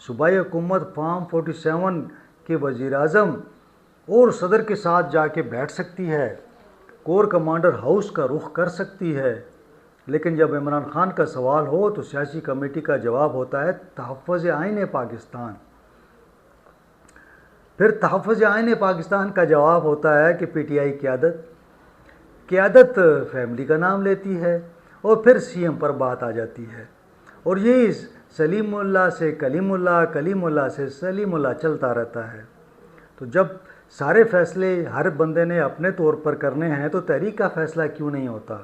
صوبائی حکومت فارم 47 کے وزیر اعظم اور صدر کے ساتھ جا کے بیٹھ سکتی ہے، کور کمانڈر ہاؤس کا رخ کر سکتی ہے، لیکن جب عمران خان کا سوال ہو تو سیاسی کمیٹی کا جواب ہوتا ہے تحفظ آئین پاکستان۔ پھر تحفظ آئین پاکستان کا جواب ہوتا ہے کہ پی ٹی آئی قیادت فیملی کا نام لیتی ہے، اور پھر سی ایم پر بات آ جاتی ہے، اور یہی سلیم اللہ سے کلیم اللہ، کلیم اللہ سے سلیم اللہ چلتا رہتا ہے۔ تو جب سارے فیصلے ہر بندے نے اپنے طور پر کرنے ہیں تو تحریک کا فیصلہ کیوں نہیں ہوتا؟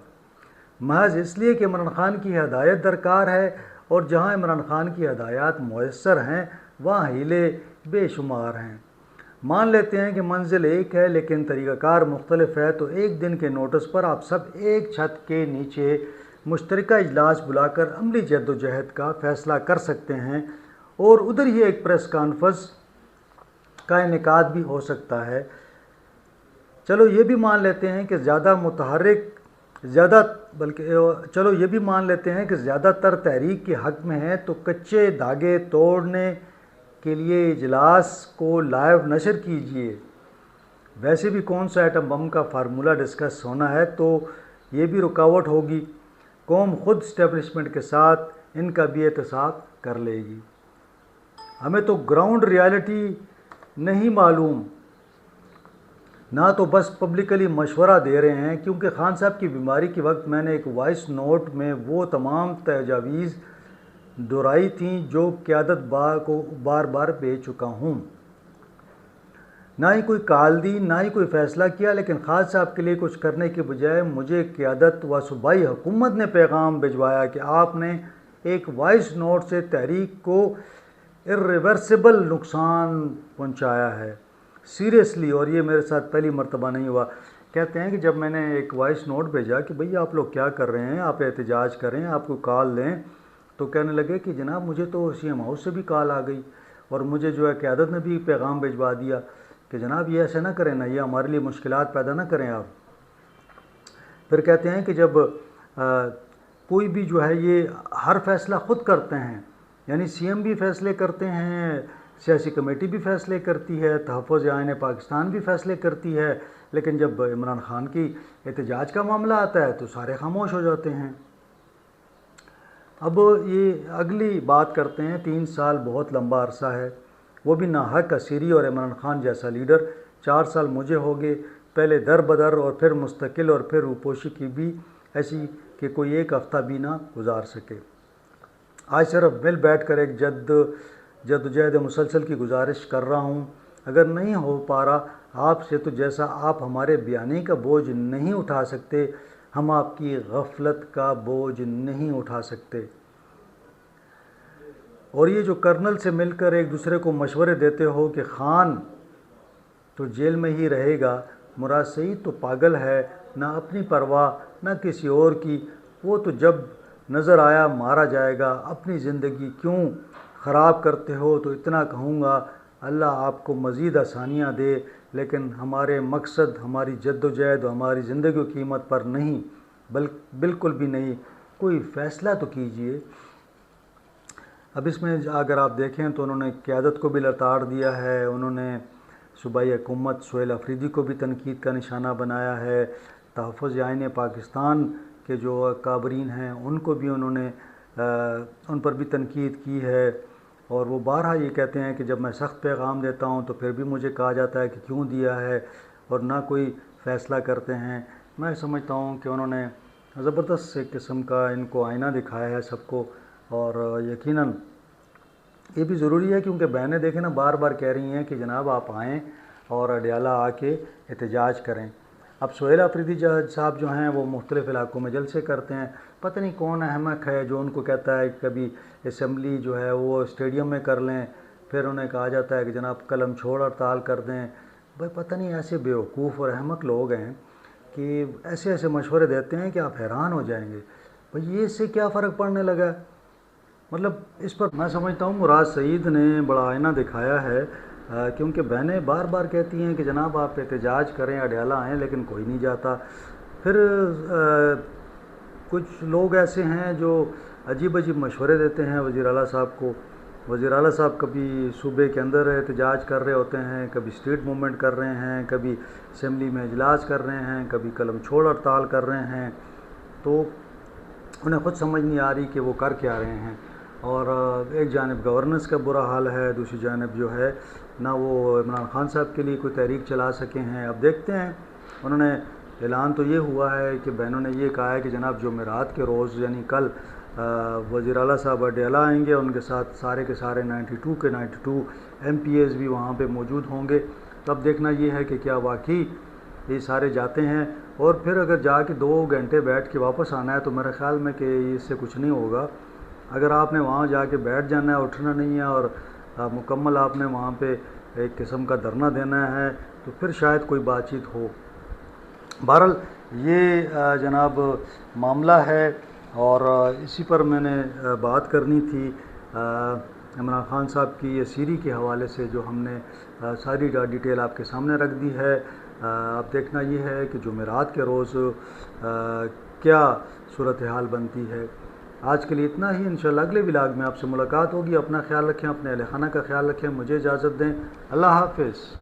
محض اس لیے کہ عمران خان کی ہدایت درکار ہے، اور جہاں عمران خان کی ہدایات میسر ہیں وہاں ہیلے بے شمار ہیں۔ مان لیتے ہیں کہ منزل ایک ہے لیکن طریقہ کار مختلف ہے، تو ایک دن کے نوٹس پر آپ سب ایک چھت کے نیچے مشترکہ اجلاس بلا کر عملی جد و جہد کا فیصلہ کر سکتے ہیں، اور ادھر ہی ایک پریس کانفرنس کا انعقاد بھی ہو سکتا ہے۔ چلو یہ بھی مان لیتے ہیں کہ زیادہ تر تحریک کے حق میں ہیں، تو کچے دھاگے توڑنے کے لیے اجلاس کو لائیو نشر کیجیے۔ ویسے بھی کون سا ایٹم بم کا فارمولہ ڈسکس ہونا ہے، تو یہ بھی رکاوٹ ہوگی۔ قوم خود اسٹیبلشمنٹ کے ساتھ ان کا بھی احتساب کر لے گی۔ ہمیں تو گراؤنڈ ریالٹی نہیں معلوم، نہ تو بس پبلکلی مشورہ دے رہے ہیں، کیونکہ خان صاحب کی بیماری کے وقت میں نے ایک وائس نوٹ میں وہ تمام تجاویز دہرائی تھیں جو قیادت کو بار بار بھیج چکا ہوں۔ نہ ہی کوئی کال دی، نہ ہی کوئی فیصلہ کیا، لیکن خان صاحب کے لیے کچھ کرنے کے بجائے مجھے قیادت و صوبائی حکومت نے پیغام بھجوایا کہ آپ نے ایک وائس نوٹ سے تحریک کو irreversible نقصان پہنچایا ہے، سیریسلی، اور یہ میرے ساتھ پہلی مرتبہ نہیں ہوا۔ کہتے ہیں کہ جب میں نے ایک وائس نوٹ بھیجا کہ بھئی آپ لوگ کیا کر رہے ہیں، آپ احتجاج کریں، آپ کو کال لیں، تو کہنے لگے کہ جناب مجھے تو سی ایم ہاؤس سے بھی کال آ گئی، اور مجھے جو ہے قیادت نے بھی پیغام بھجوا دیا کہ جناب یہ ایسے نہ کریں نا، یہ ہمارے لیے مشکلات پیدا نہ کریں آپ۔ پھر کہتے ہیں کہ جب کوئی بھی جو ہے یہ ہر فیصلہ خود کرتے ہیں، یعنی سی ایم بھی فیصلے کرتے ہیں، سیاسی کمیٹی بھی فیصلے کرتی ہے، تحفظ آئین پاکستان بھی فیصلے کرتی ہے، لیکن جب عمران خان کی احتجاج کا معاملہ آتا ہے تو سارے خاموش ہو جاتے ہیں۔ اب یہ اگلی بات کرتے ہیں، 3 سال بہت لمبا عرصہ ہے، وہ بھی ناحق اسیری، اور عمران خان جیسا لیڈر 4 سال مجھے ہو گئے، پہلے در بدر اور پھر مستقل اور پھر روپوشی کی بھی ایسی کہ کوئی ایک ہفتہ بھی نہ گزار سکے۔ آج صرف مل بیٹھ کر ایک جد و جہد مسلسل کی گزارش کر رہا ہوں، اگر نہیں ہو پا رہا آپ سے، تو جیسا آپ ہمارے بیانی کا بوجھ نہیں اٹھا سکتے، ہم آپ کی غفلت کا بوجھ نہیں اٹھا سکتے۔ اور یہ جو کرنل سے مل کر ایک دوسرے کو مشورے دیتے ہو کہ خان تو جیل میں ہی رہے گا، مراد سعید تو پاگل ہے، نہ اپنی پرواہ نہ کسی اور کی، وہ تو جب نظر آیا مارا جائے گا، اپنی زندگی کیوں خراب کرتے ہو؟ تو اتنا کہوں گا اللہ آپ کو مزید آسانیاں دے، لیکن ہمارے مقصد، ہماری جد و جہد، ہماری زندگی کی قیمت پر نہیں، بالکل بھی نہیں۔ کوئی فیصلہ تو کیجئے۔ اب اس میں اگر آپ دیکھیں تو انہوں نے قیادت کو بھی لتاڑ دیا ہے، انہوں نے صوبائی حکومت سہیل افریدی کو بھی تنقید کا نشانہ بنایا ہے، تحفظ آئین پاکستان کے جو کابرین ہیں ان کو بھی انہوں نے ان پر بھی تنقید کی ہے، اور وہ بارہا یہ کہتے ہیں کہ جب میں سخت پیغام دیتا ہوں تو پھر بھی مجھے کہا جاتا ہے کہ کیوں دیا ہے، اور نہ کوئی فیصلہ کرتے ہیں۔ میں سمجھتا ہوں کہ انہوں نے زبردست ایک قسم کا ان کو آئینہ دکھایا ہے سب کو، اور یقیناً یہ بھی ضروری ہے کیونکہ بہنیں دیکھیں نا بار بار کہہ رہی ہیں کہ جناب آپ آئیں اور اڈیالہ آ کے احتجاج کریں۔ اب سہیل افریدی صاحب جو ہیں وہ مختلف علاقوں میں جلسے کرتے ہیں، پتہ نہیں کون احمق ہے جو ان کو کہتا ہے کہ کبھی اسمبلی جو ہے وہ اسٹیڈیم میں کر لیں، پھر انہیں کہا جاتا ہے کہ جناب قلم چھوڑ ہڑتال کر دیں۔ بھائی پتہ نہیں ایسے بیوقوف اور احمق لوگ ہیں کہ ایسے مشورے دیتے ہیں کہ آپ حیران ہو جائیں گے۔ بھائی یہ اس سے کیا فرق پڑنے لگا ہے؟ مطلب اس پر میں سمجھتا ہوں مراد سعید نے بڑا آئینہ دکھایا ہے، کیونکہ بہنیں بار بار کہتی ہیں کہ جناب آپ احتجاج کریں، اڈیالہ آئیں، لیکن کوئی نہیں جاتا۔ پھر کچھ لوگ ایسے ہیں جو عجیب مشورے دیتے ہیں وزیر اعلیٰ صاحب کو، وزیر اعلیٰ صاحب کبھی صوبے کے اندر احتجاج کر رہے ہوتے ہیں، کبھی اسٹریٹ موومنٹ کر رہے ہیں، کبھی اسمبلی میں اجلاس کر رہے ہیں، کبھی قلم چھوڑ ہڑتال کر رہے ہیں، تو انہیں خود سمجھ نہیں آ رہی کہ وہ کر کیا رہے ہیں۔ اور ایک جانب گورننس کا برا حال ہے، دوسری جانب جو ہے نہ وہ عمران خان صاحب کے لیے کوئی تحریک چلا سکے ہیں۔ اب دیکھتے ہیں، انہوں نے اعلان تو یہ ہوا ہے کہ بہنوں نے یہ کہا ہے کہ جناب جمعرات کے روز یعنی کل وزیر اعلیٰ صاحب اڈیالہ آئیں گے، ان کے ساتھ سارے کے سارے 92 کے 92 ایم پی ایز بھی وہاں پہ موجود ہوں گے۔ تب دیکھنا یہ ہے کہ کیا واقعی یہ سارے جاتے ہیں، اور پھر اگر جا کے 2 گھنٹے بیٹھ کے واپس آنا ہے تو میرے خیال میں کہ اس سے کچھ نہیں ہوگا۔ اگر آپ نے وہاں جا کے بیٹھ جانا ہے، اٹھنا نہیں ہے، اور مکمل آپ نے وہاں پہ ایک قسم کا دھرنا دینا ہے، تو پھر شاید کوئی بات چیت ہو۔ بہرحال یہ جناب معاملہ ہے، اور اسی پر میں نے بات کرنی تھی۔ عمران خان صاحب کی اسیری کے حوالے سے جو ہم نے ساری ڈیٹیل آپ کے سامنے رکھ دی ہے۔ اب دیکھنا یہ ہے کہ جمعرات کے روز کیا صورتحال بنتی ہے۔ آج کے لیے اتنا ہی، انشاءاللہ اگلے ولاگ میں آپ سے ملاقات ہوگی۔ اپنا خیال رکھیں، اپنے اہل خانہ کا خیال رکھیں، مجھے اجازت دیں، اللہ حافظ۔